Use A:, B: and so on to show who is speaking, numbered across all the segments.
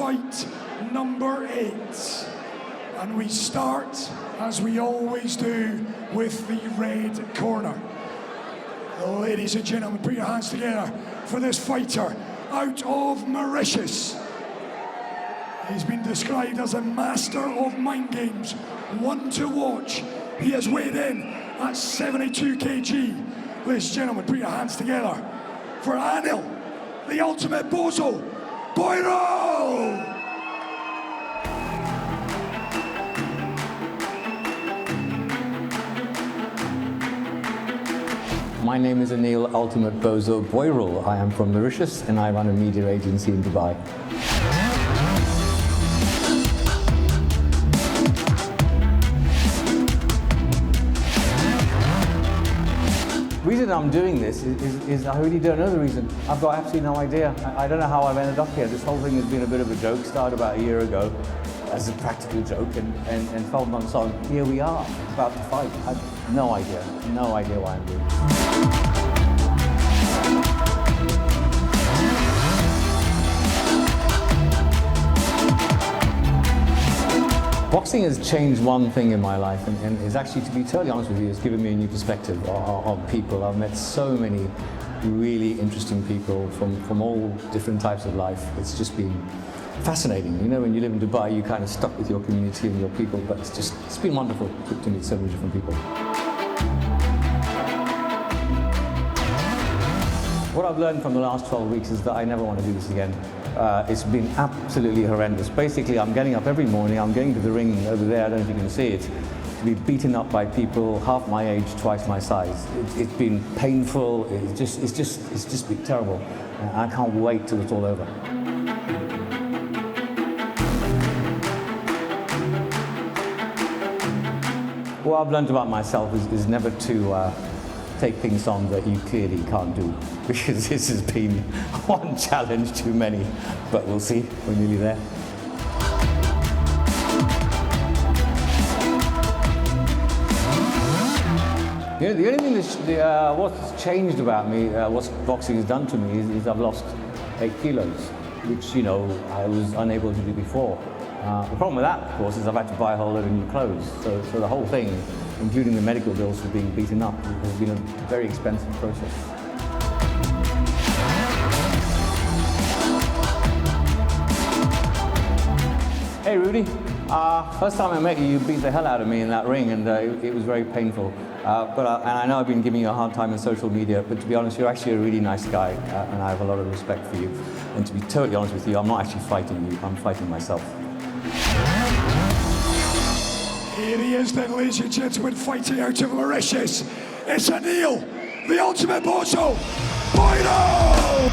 A: fight number 8. And we start, as we always do, with the red corner. Ladies and gentlemen, put your hands together for this fighter out of Mauritius. He's been described as a master of mind games, one to watch. He has weighed in at 72 kg. Ladies and gentlemen, put your hands together for ANIL, the ultimate BOZO, BOYRUL!
B: My name is ANIL Ultimate BOZO BOYRUL. I am from Mauritius and I run a media agency in Dubai. The reason I'm doing this is I really don't know the reason. I've got absolutely no idea. I don't know how I've ended up here. This whole thing has been a bit of a joke. Started about a year ago as a practical joke, and 12 months on, here we are, about to fight. I have no idea why I'm doing this. Boxing has changed one thing in my life, and is actually, to be totally honest with you, it's given me a new perspective on people. I've met so many really interesting people from all different types of life. It's just been fascinating. You know, when you live in Dubai, you're kind of stuck with your community and your people, but it's been wonderful to meet so many different people. What I've learned from the last 12 weeks is that I never want to do this again. It's been absolutely horrendous. Basically, I'm getting up every morning, I'm going to the ring over there, I don't know if you can see it, to be beaten up by people half my age, twice my size. It's been painful, it's just been terrible. I can't wait till it's all over. What I've learned about myself is never to take things on that you clearly can't do, because this has been one challenge too many, but we'll see, we're nearly there. You know, the only thing what's changed about me, what boxing has done to me is I've lost 8 kilos, which, you know, I was unable to do before. The problem with that, of course, is I've had to buy a whole load of new clothes. So the whole thing, including the medical bills for being beaten up, has been a very expensive process. Hey Rudy, first time I met you, you beat the hell out of me in that ring, and it was very painful. And I know I've been giving you a hard time on social media, but to be honest, you're actually a really nice guy, and I have a lot of respect for you. And to be totally honest with you, I'm not actually fighting you, I'm fighting myself.
A: Here he is then, ladies and gentlemen, fighting out of Mauritius. It's ANIL, the ultimate BOZO, BOYRUL!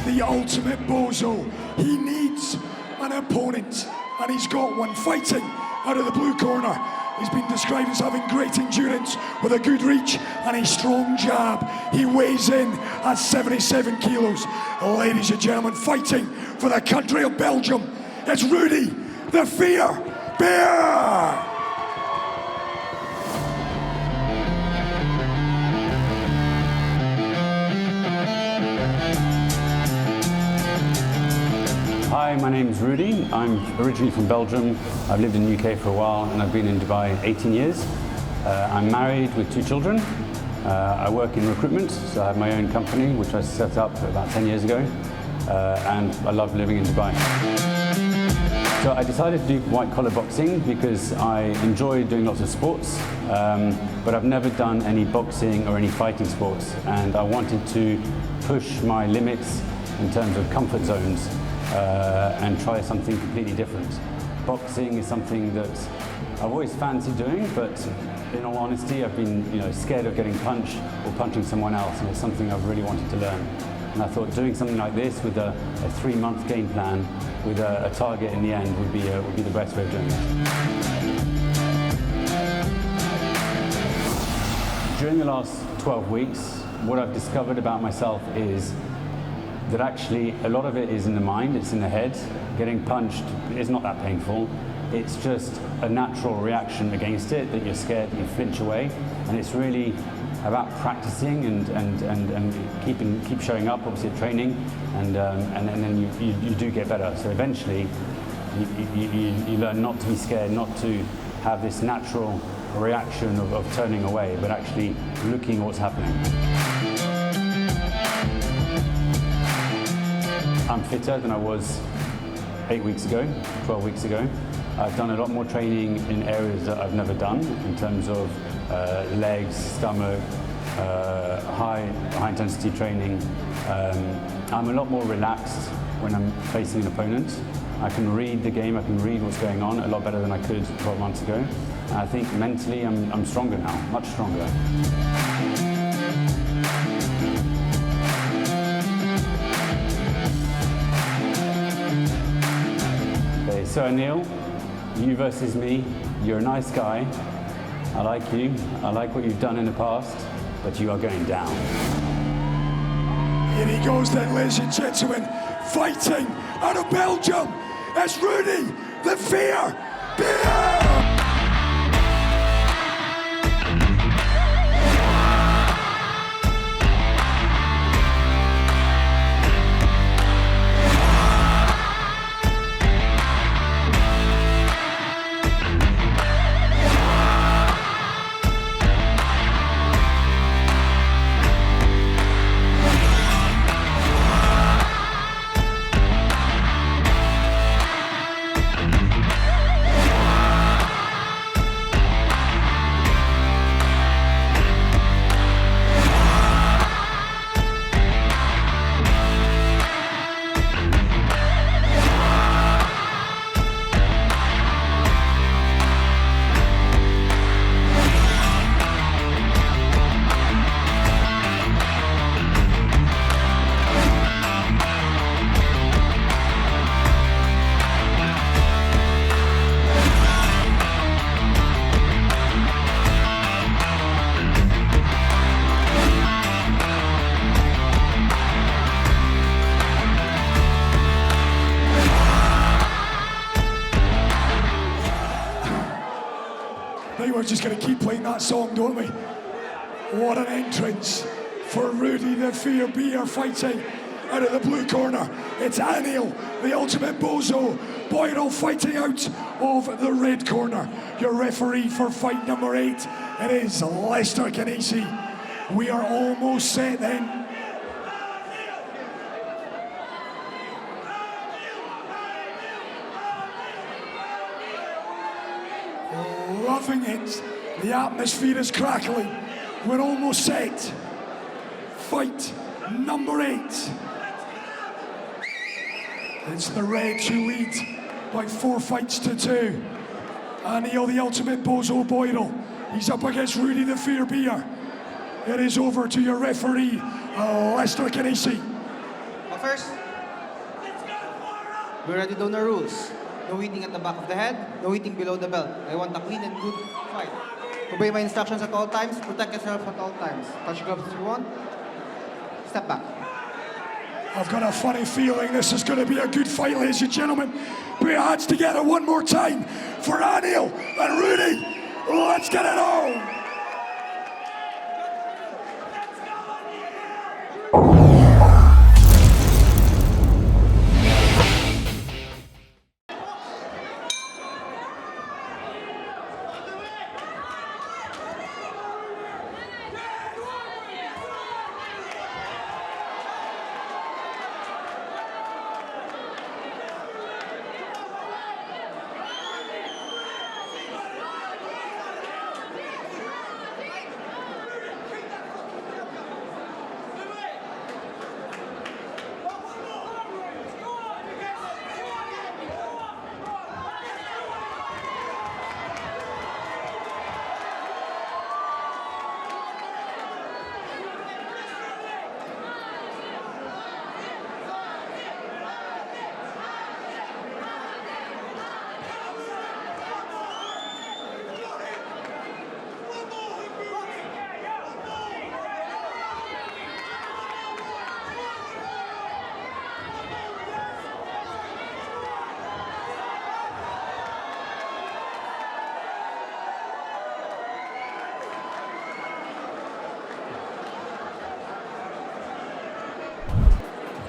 A: The ultimate BOZO. He needs an opponent, and he's got one. Fighting out of the blue corner. He's been described as having great endurance with a good reach and a strong jab. He weighs in at 77 kilos. Ladies and gentlemen, fighting for the country of Belgium, it's Rudy, the Fear BIER!
C: Hi, my name is Rudy. I'm originally from Belgium. I've lived in the UK for a while and I've been in Dubai 18 years. I'm married with 2 children. I work in recruitment, so I have my own company which I set up about 10 years ago, and I love living in Dubai. So I decided to do white collar boxing because I enjoy doing lots of sports, but I've never done any boxing or any fighting sports, and I wanted to push my limits in terms of comfort zones and try something completely different. Boxing is something that I've always fancied doing, but in all honesty, I've been scared of getting punched or punching someone else, and it's something I've really wanted to learn. And I thought doing something like this with a 3-month game plan, with a target in the end, would be the best way of doing it. During the last 12 weeks, what I've discovered about myself is that actually a lot of it is in the mind, it's in the head. Getting punched is not that painful. It's just a natural reaction against it, that you're scared, that you flinch away. And it's really about practicing and keep showing up, obviously at training, and then you do get better. So eventually you learn not to be scared, not to have this natural reaction of turning away, but actually looking at what's happening. I'm fitter than I was 8 weeks ago, 12 weeks ago. I've done a lot more training in areas that I've never done, in terms of legs, stomach, high intensity training. I'm a lot more relaxed when I'm facing an opponent. I can read the game, I can read what's going on a lot better than I could 12 months ago. And I think mentally I'm stronger now, much stronger. Okay, so ANIL, you versus me. You're a nice guy. I like you. I like what you've done in the past, but you are going down.
A: Here he goes then, ladies and gentlemen, fighting out of Belgium. It's Rudy, the Fear BIER. We're just going to keep playing that song, don't we? What an entrance for Rudy the Fear BIER fighting out of the blue corner. It's ANIL, the ultimate BOZO. BOYRUL fighting out of the red corner. Your referee for fight number 8, it is Lester Canisi. We are almost set then. Loving it. The atmosphere is crackling. We're almost set. Fight number 8. It's the Reds who lead by 4 fights to 2. ANIL, the ultimate BOZO BOYRUL. He's up against Rudy the Fear BIER. It is over to your referee, Lester Canisi.
D: First, we already know the rules. No hitting at the back of the head, no hitting below the belt. I want a clean and good fight. Obey my instructions at all times, protect yourself at all times. Touch gloves if you want, step back.
A: I've got a funny feeling this is going to be a good fight, ladies and gentlemen. Put your hands together one more time for ANIL and Rudy. Let's get it on.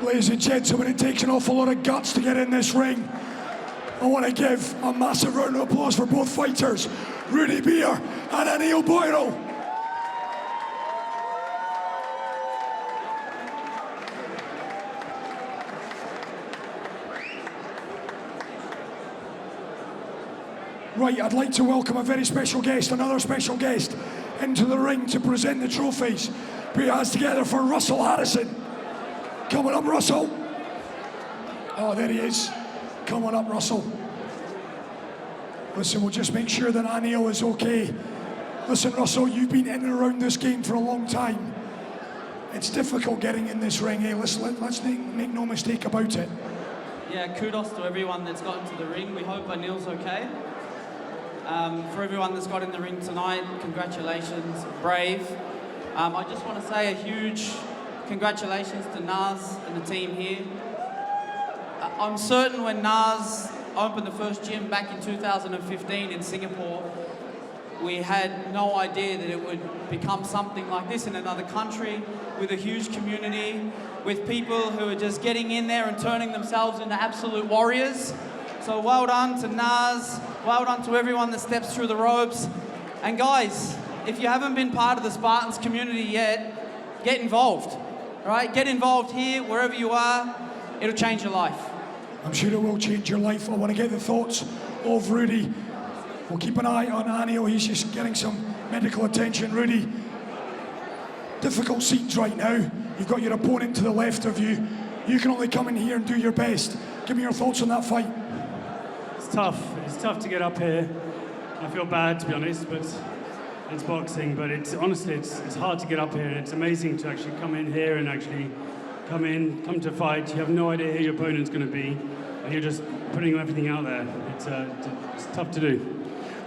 A: Ladies and gentlemen, it takes an awful lot of guts to get in this ring. I want to give a massive round of applause for both fighters, Rudy BIER and ANIL BOYRUL. Right, I'd like to welcome a very special guest, another special guest, into the ring to present the trophies. Put your hands together for Russell Harrison. Coming up, Russell. Oh, there he is. Coming up, Russell. Listen, we'll just make sure that ANIL is okay. Listen, Russell, you've been in and around this game for a long time. It's difficult getting in this ring, eh? Let's make no mistake about it.
E: Yeah, kudos to everyone that's got into the ring. We hope ANIL's okay. For everyone that's got in the ring tonight, congratulations, brave. I just want to say a huge congratulations to Naz and the team here. I'm certain when Naz opened the first gym back in 2015 in Singapore, we had no idea that it would become something like this in another country, with a huge community, with people who are just getting in there and turning themselves into absolute warriors. So well done to Naz, well done to everyone that steps through the ropes. And guys, if you haven't been part of the Spartans community yet, get involved, right? Get involved here, wherever you are, it'll change your life.
A: I'm sure it will change your life. I want to get the thoughts of Rudy. We'll keep an eye on ANIL, he's just getting some medical attention. Rudy, difficult scenes right now. You've got your opponent to the left of you. You can only come in here and do your best. Give me your thoughts on that fight.
F: It's tough to get up here. I feel bad, to be honest, but it's boxing. But honestly, it's hard to get up here. It's amazing to actually come in here and actually come to fight. You have no idea who your opponent's going to be, and you're just putting everything out there. It's tough to do.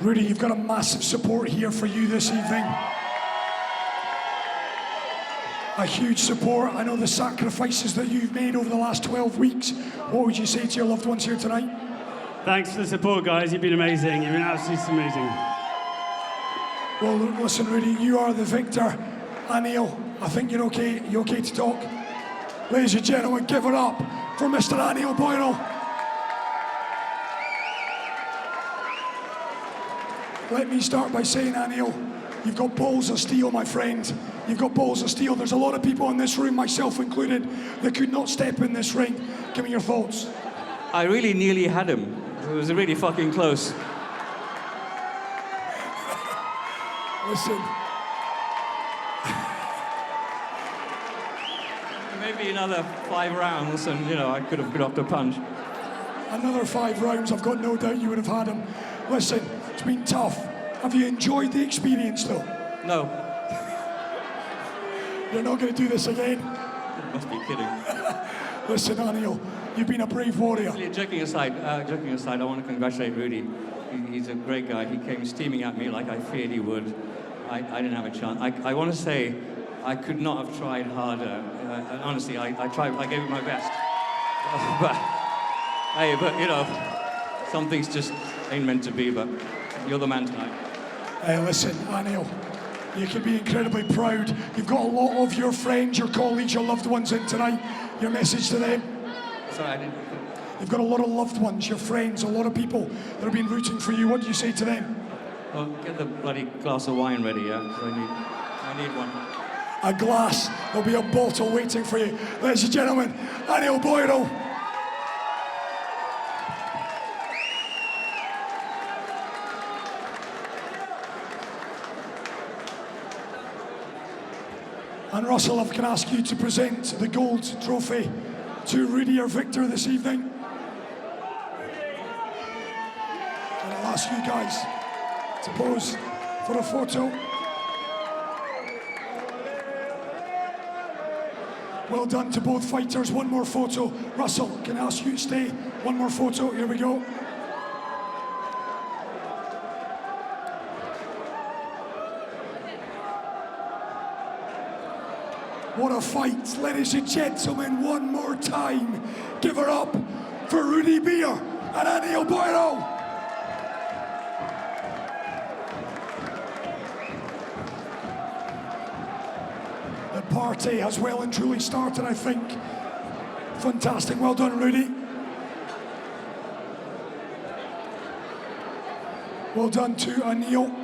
A: Rudy, you've got a massive support here for you this evening. A huge support. I know the sacrifices that you've made over the last 12 weeks. What would you say to your loved ones here tonight?
F: Thanks for the support, guys. You've been amazing. You've been absolutely amazing.
A: Well, listen, Rudy, you are the victor. ANIL, I think you're okay. You okay to talk? Ladies and gentlemen, give it up for Mr. ANIL BOYRUL. Let me start by saying, ANIL, you've got balls of steel, my friend. You've got balls of steel. There's a lot of people in this room, myself included, that could not step in this ring. Give me your thoughts.
G: I really nearly had him. It was really fucking close.
A: Listen.
G: Maybe another 5 rounds and, you know, I could have dropped a punch.
A: Another 5 rounds, I've got no doubt you would have had him. Listen, it's been tough. Have you enjoyed the experience, though?
G: No.
A: You're not going to do this again?
G: You must be kidding.
A: Listen, ANIL, you've been a brave warrior.
G: Joking aside, I want to congratulate Rudy. He's a great guy. He came steaming at me like I feared he would. I didn't have a chance. I want to say I could not have tried harder. Honestly, I tried. I gave it my best. But you know, some things just ain't meant to be. But you're the man tonight.
A: Listen, ANIL, you can be incredibly proud. You've got a lot of your friends, your colleagues, your loved ones in tonight. Your message to them?
G: Sorry, I didn't.
A: You've got a lot of loved ones, your friends, a lot of people that have been rooting for you. What do you say to them?
G: Well, get the bloody glass of wine ready, yeah? Because I need one.
A: A glass. There'll be a bottle waiting for you. Ladies and gentlemen, ANIL BOYRUL. And Russell, I can ask you to present the gold trophy to Rudy, our victor this evening. And I'll ask you guys to pose for a photo. Well done to both fighters. One more photo. Russell, can I ask you to stay? One more photo. Here we go. What a fight, ladies and gentlemen, one more time. Give her up for Rudy BIER and ANIL BOYRUL. The party has well and truly started, I think. Fantastic. Well done, Rudy. Well done to ANIL.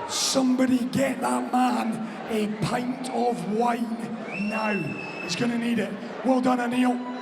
A: Somebody get that man a pint of wine now. He's going to need it. Well done, ANIL.